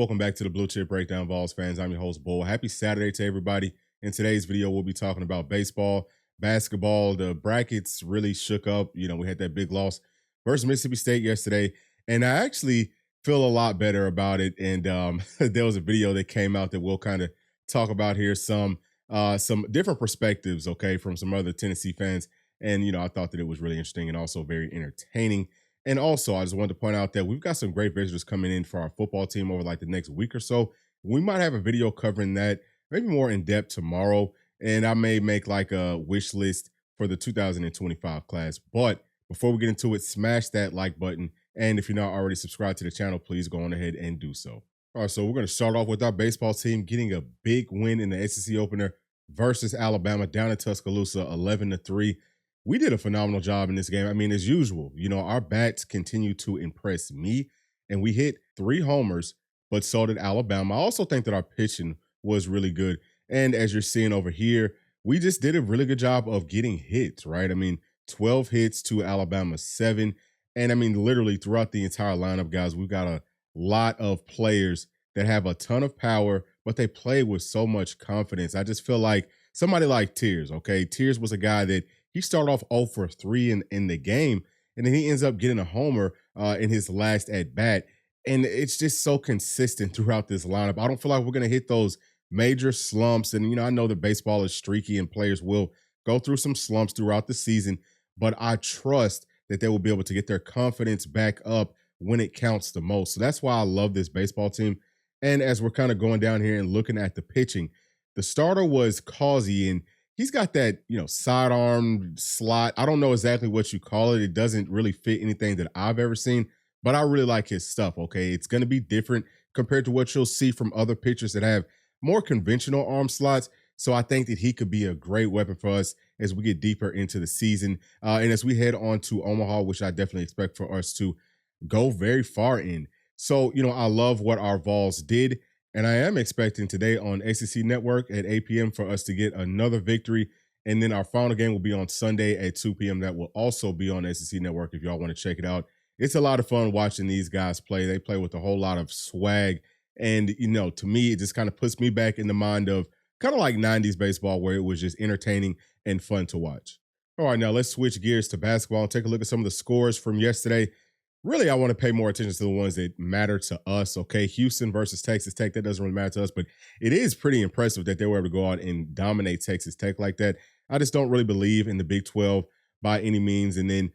Welcome back to the Bluechip Breakdown, Vols fans. I'm your host, Bull. Happy Saturday to everybody. In today's video, we'll be talking about baseball, basketball. The brackets really shook up. We had that big loss versus Mississippi State yesterday, and I actually feel a lot better about it. And there was a video that came out that we'll kind of talk about here, some different perspectives, okay, from some other Tennessee fans. And I thought that it was really interesting and also very entertaining. And also, I just wanted to point out that we've got some great visitors coming in for our football team over like the next week or so. We might have a video covering that, maybe more in depth tomorrow. And I may make like a wish list for the 2025 class. But before we get into it, smash that like button. And if you're not already subscribed to the channel, please go on ahead and do so. All right, so we're going to start off with our baseball team getting a big win in the SEC opener versus Alabama down in Tuscaloosa, 11-3. We did a phenomenal job in this game. I mean, as usual, our bats continue to impress me, and we hit 3 homers, but so did Alabama. I also think that our pitching was really good. And as you're seeing over here, we just did a really good job of getting hits, right? I mean, 12 hits to Alabama's 7. And I mean, literally throughout the entire lineup, guys, we've got a lot of players that have a ton of power, but they play with so much confidence. I just feel like somebody like Tears, okay? Tears was a guy that he started off 0 for 3 in the game, and then he ends up getting a homer in his last at-bat. And it's just so consistent throughout this lineup. I don't feel like we're going to hit those major slumps. And, I know that baseball is streaky and players will go through some slumps throughout the season, but I trust that they will be able to get their confidence back up when it counts the most. So that's why I love this baseball team. And as we're kind of going down here and looking at the pitching, the starter was Causey, and he's got that, sidearm slot. I don't know exactly what you call it. It doesn't really fit anything that I've ever seen, but I really like his stuff, okay? It's going to be different compared to what you'll see from other pitchers that have more conventional arm slots. So I think that he could be a great weapon for us as we get deeper into the season. And as we head on to Omaha, which I definitely expect for us to go very far in. So, I love what our Vols did. And I am expecting today on ACC Network at 8 p.m. for us to get another victory. And then our final game will be on Sunday at 2 p.m. That will also be on SEC Network if y'all want to check it out. It's a lot of fun watching these guys play. They play with a whole lot of swag. And, to me, it just kind of puts me back in the mind of kind of like 90s baseball where it was just entertaining and fun to watch. All right, now let's switch gears to basketball and take a look at some of the scores from yesterday. Really, I want to pay more attention to the ones that matter to us, okay? Houston versus Texas Tech, that doesn't really matter to us, but it is pretty impressive that they were able to go out and dominate Texas Tech like that. I just don't really believe in the Big 12 by any means. And then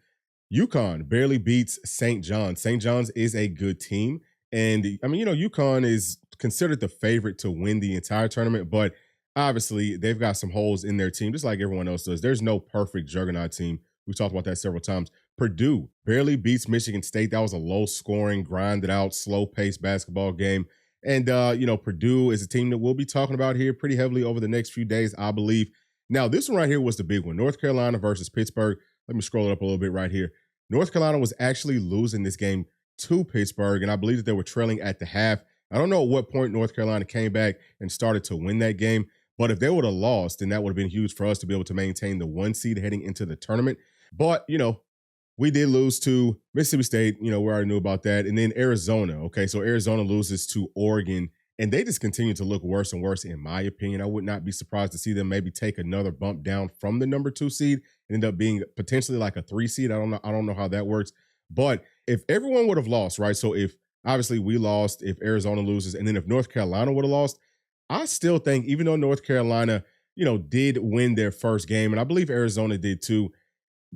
UConn barely beats St. John's. St. John's is a good team. And, I mean, UConn is considered the favorite to win the entire tournament, but obviously they've got some holes in their team, just like everyone else does. There's no perfect juggernaut team. We've talked about that several times. Purdue barely beats Michigan State. That was a low-scoring, grinded-out, slow-paced basketball game. And, Purdue is a team that we'll be talking about here pretty heavily over the next few days, I believe. Now, this one right here was the big one. North Carolina versus Pittsburgh. Let me scroll it up a little bit right here. North Carolina was actually losing this game to Pittsburgh, and I believe that they were trailing at the half. I don't know at what point North Carolina came back and started to win that game, but if they would have lost, then that would have been huge for us to be able to maintain the 1 seed heading into the tournament. But, we did lose to Mississippi State. We already knew about that. And then Arizona. Okay, so Arizona loses to Oregon, and they just continue to look worse and worse, in my opinion. I would not be surprised to see them maybe take another bump down from the number 2 seed and end up being potentially like a 3 seed. I don't know how that works. But if everyone would have lost, right? So if obviously we lost, if Arizona loses, and then if North Carolina would have lost, I still think, even though North Carolina, did win their first game, and I believe Arizona did too,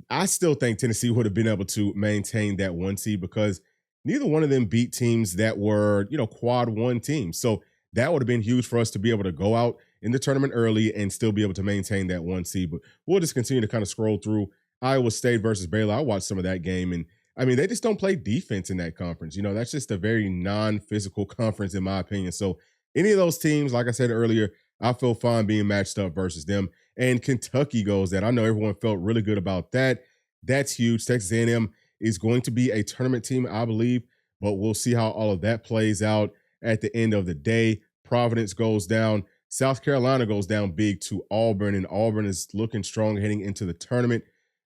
I still think Tennessee would have been able to maintain that 1 seed because neither one of them beat teams that were, quad 1 teams. So that would have been huge for us to be able to go out in the tournament early and still be able to maintain that 1 seed. But we'll just continue to kind of scroll through Iowa State versus Baylor. I watched some of that game, and I mean, they just don't play defense in that conference. That's just a very non-physical conference, in my opinion. So any of those teams, like I said earlier, I feel fine being matched up versus them. And Kentucky goes that. I know everyone felt really good about that. That's huge. Texas A&M is going to be a tournament team, I believe, but we'll see how all of that plays out at the end of the day. Providence goes down. South Carolina goes down big to Auburn, and Auburn is looking strong heading into the tournament.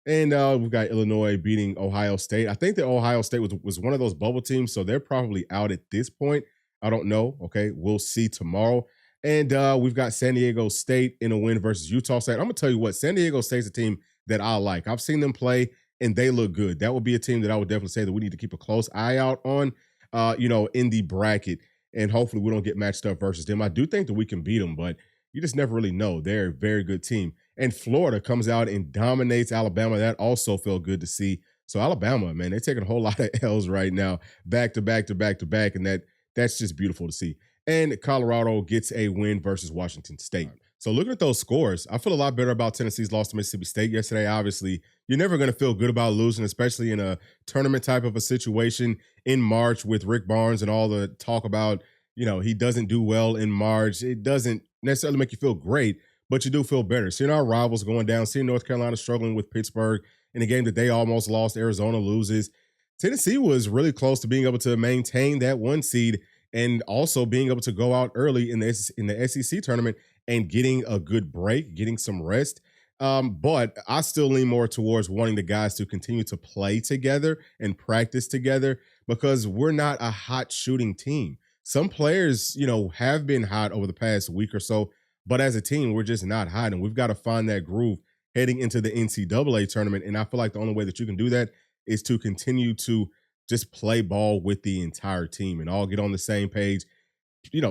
And we've got Illinois beating Ohio State. I think that Ohio State was one of those bubble teams, so they're probably out at this point. I don't know. Okay, we'll see tomorrow. And we've got San Diego State in a win versus Utah State. I'm gonna tell you what, San Diego State's a team that I like. I've seen them play and they look good. That would be a team that I would definitely say that we need to keep a close eye out on, in the bracket. And hopefully we don't get matched up versus them. I do think that we can beat them, but you just never really know. They're a very good team. And Florida comes out and dominates Alabama. That also felt good to see. So Alabama, man, they're taking a whole lot of L's right now, back to back to back to back, and that's just beautiful to see. And Colorado gets a win versus Washington State. So looking at those scores, I feel a lot better about Tennessee's loss to Mississippi State yesterday. Obviously, you're never going to feel good about losing, especially in a tournament type of a situation in March with Rick Barnes and all the talk about, he doesn't do well in March. It doesn't necessarily make you feel great, but you do feel better. Seeing our rivals going down, seeing North Carolina struggling with Pittsburgh in a game that they almost lost, Arizona loses. Tennessee was really close to being able to maintain that 1 seed and also being able to go out early in the SEC tournament and getting a good break, getting some rest. But I still lean more towards wanting the guys to continue to play together and practice together because we're not a hot shooting team. Some players, have been hot over the past week or so, but as a team, we're just not hot, and we've got to find that groove heading into the NCAA tournament. And I feel like the only way that you can do that is to continue to just play ball with the entire team and all get on the same page.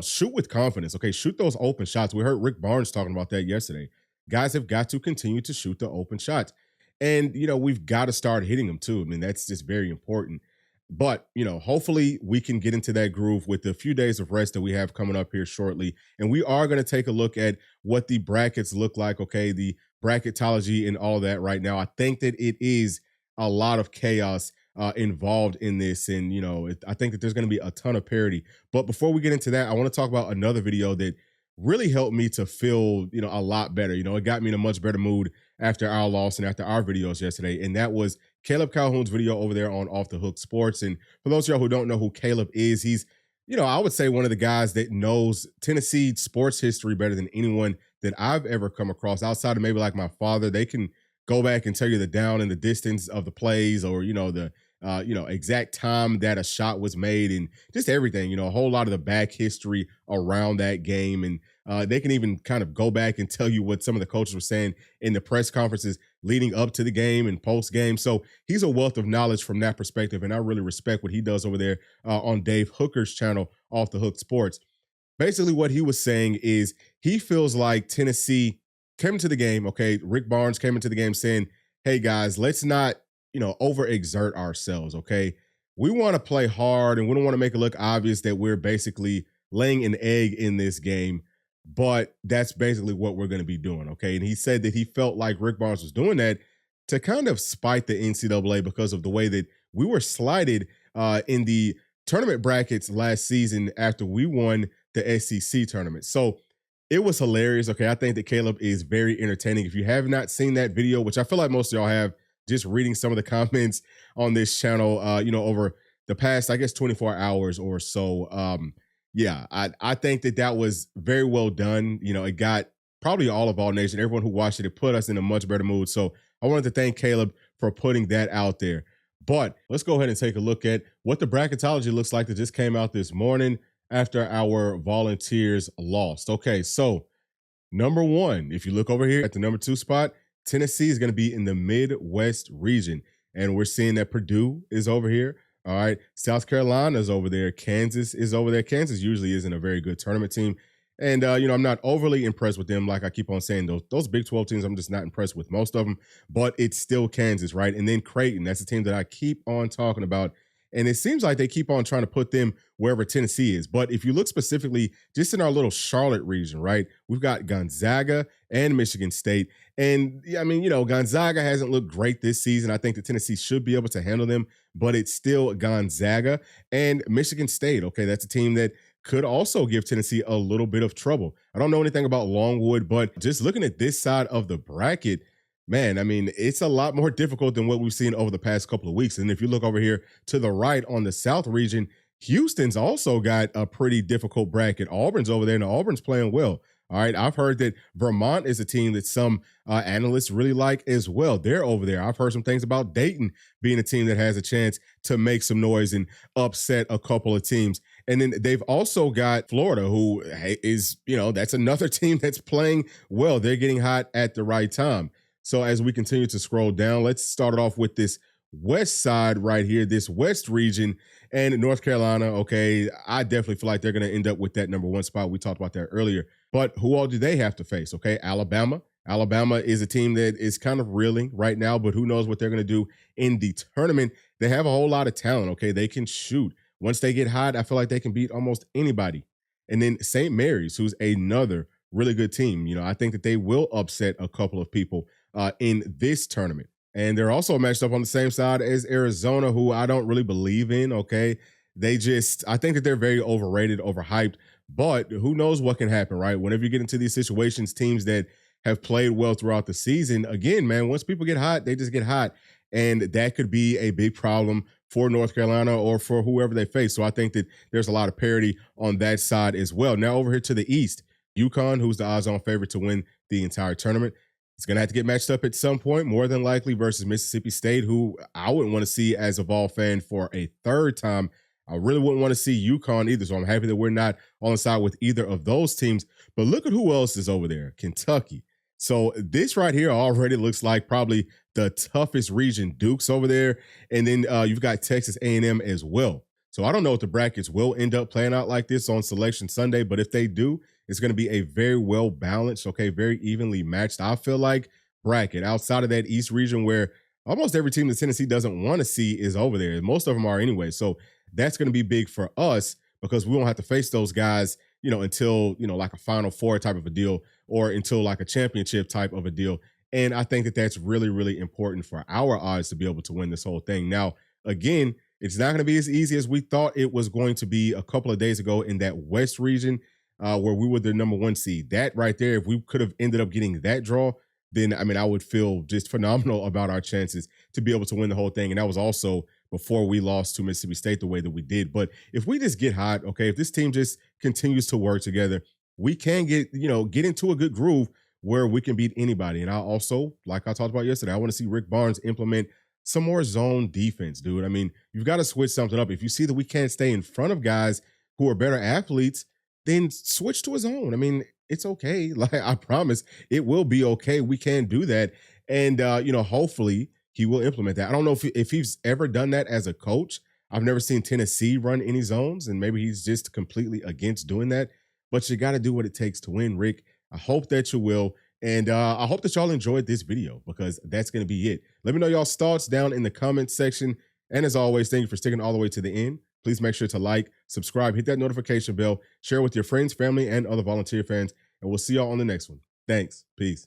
Shoot with confidence. Okay, shoot those open shots. We heard Rick Barnes talking about that yesterday. Guys have got to continue to shoot the open shots. And, we've got to start hitting them too. I mean, that's just very important. But, hopefully we can get into that groove with the few days of rest that we have coming up here shortly. And we are going to take a look at what the brackets look like, okay, the bracketology and all that right now. I think that it is a lot of chaos involved in this. And, I think that there's going to be a ton of parity. But before we get into that, I want to talk about another video that really helped me to feel, a lot better. It got me in a much better mood after our loss and after our videos yesterday. And that was Caleb Calhoun's video over there on Off the Hook Sports. And for those of y'all who don't know who Caleb is, he's, I would say one of the guys that knows Tennessee sports history better than anyone that I've ever come across outside of maybe like my father. They can go back and tell you the down and the distance of the plays or, the exact time that a shot was made and just everything, a whole lot of the back history around that game. And they can even kind of go back and tell you what some of the coaches were saying in the press conferences leading up to the game and post game. So he's a wealth of knowledge from that perspective. And I really respect what he does over there on Dave Hooker's channel, Off the Hook Sports. Basically what he was saying is he feels like Tennessee came into the game. Okay. Rick Barnes came into the game saying, hey guys, let's not, overexert ourselves. Okay. We want to play hard and we don't want to make it look obvious that we're basically laying an egg in this game, but that's basically what we're going to be doing. Okay. And he said that he felt like Rick Barnes was doing that to kind of spite the NCAA because of the way that we were slighted in the tournament brackets last season after we won the SEC tournament. So it was hilarious. Okay. I think that Caleb is very entertaining. If you have not seen that video, which I feel like most of y'all have, just reading some of the comments on this channel, over the past, I guess, 24 hours or so. I think that was very well done. It got probably all of All Nation, everyone who watched it, it put us in a much better mood. So I wanted to thank Caleb for putting that out there. But let's go ahead and take a look at what the bracketology looks like that just came out this morning after our Volunteers lost. Okay, so number 1, if you look over here at the number 2 spot, Tennessee is going to be in the Midwest region. And we're seeing that Purdue is over here. All right. South Carolina is over there. Kansas is over there. Kansas usually isn't a very good tournament team. And, I'm not overly impressed with them. Like I keep on saying, those Big 12 teams, I'm just not impressed with most of them. But it's still Kansas, right? And then Creighton, that's a team that I keep on talking about. And it seems like they keep on trying to put them wherever Tennessee is. But if you look specifically just in our little Charlotte region, right, we've got Gonzaga and Michigan State. And I mean, Gonzaga hasn't looked great this season. I think that Tennessee should be able to handle them, but it's still Gonzaga and Michigan State. Okay, that's a team that could also give Tennessee a little bit of trouble. I don't know anything about Longwood, but just looking at this side of the bracket, man, I mean, it's a lot more difficult than what we've seen over the past couple of weeks. And if you look over here to the right on the South region, Houston's also got a pretty difficult bracket. Auburn's over there, and Auburn's playing well. All right, I've heard that Vermont is a team that some analysts really like as well. They're over there. I've heard some things about Dayton being a team that has a chance to make some noise and upset a couple of teams. And then they've also got Florida, who is, that's another team that's playing well. They're getting hot at the right time. So as we continue to scroll down, let's start it off with this west side right here, this west region, and North Carolina. Okay, I definitely feel like they're going to end up with that number one spot. We talked about that earlier. But who all do they have to face? Okay, Alabama. Alabama is a team that is kind of reeling right now, but who knows what they're going to do in the tournament. They have a whole lot of talent. Okay, they can shoot. Once they get hot, I feel like they can beat almost anybody. And then St. Mary's, who's another really good team. I think that they will upset a couple of people in this tournament. And they're also matched up on the same side as Arizona, who I don't really believe in. Okay. I think that they're very overrated, overhyped, but who knows what can happen, right? Whenever you get into these situations, teams that have played well throughout the season, again, man, once people get hot, they just get hot. And that could be a big problem for North Carolina or for whoever they face. So I think that there's a lot of parity on that side as well. Now over here to the East, UConn, who's the odds-on favorite to win the entire tournament. It's going to have to get matched up at some point, more than likely versus Mississippi State, who I wouldn't want to see as a Vol fan for a third time. I really wouldn't want to see UConn either, so I'm happy that we're not on the side with either of those teams. But look at who else is over there, Kentucky. So this right here already looks like probably the toughest region. Duke's over there, and then you've got Texas A&M as well. So I don't know if the brackets will end up playing out like this on Selection Sunday, but if they do, it's going to be a very well balanced, okay, very evenly matched, I feel like, bracket outside of that East region where almost every team that Tennessee doesn't want to see is over there. Most of them are anyway. So that's going to be big for us because we won't have to face those guys, until, like a Final Four type of a deal or until like a championship type of a deal. And I think that that's really, really important for our odds to be able to win this whole thing. Now, again, it's not going to be as easy as we thought it was going to be a couple of days ago in that West region where we were the number one seed. That right there, if we could have ended up getting that draw, then, I would feel just phenomenal about our chances to be able to win the whole thing. And that was also before we lost to Mississippi State the way that we did. But if we just get hot, okay, if this team just continues to work together, we can get into a good groove where we can beat anybody. And I also, like I talked about yesterday, I want to see Rick Barnes implement some more zone defense, dude. You've got to switch something up. If you see that we can't stay in front of guys who are better athletes, then switch to a zone. It's okay. Like, I promise it will be okay. We can do that. And, hopefully he will implement that. I don't know if he's ever done that as a coach. I've never seen Tennessee run any zones, and maybe he's just completely against doing that. But you got to do what it takes to win, Rick. I hope that you will. And I hope that y'all enjoyed this video because that's going to be it. Let me know y'all's thoughts down in the comments section. And as always, thank you for sticking all the way to the end. Please make sure to like, subscribe, hit that notification bell, share with your friends, family, and other volunteer fans. And we'll see y'all on the next one. Thanks. Peace.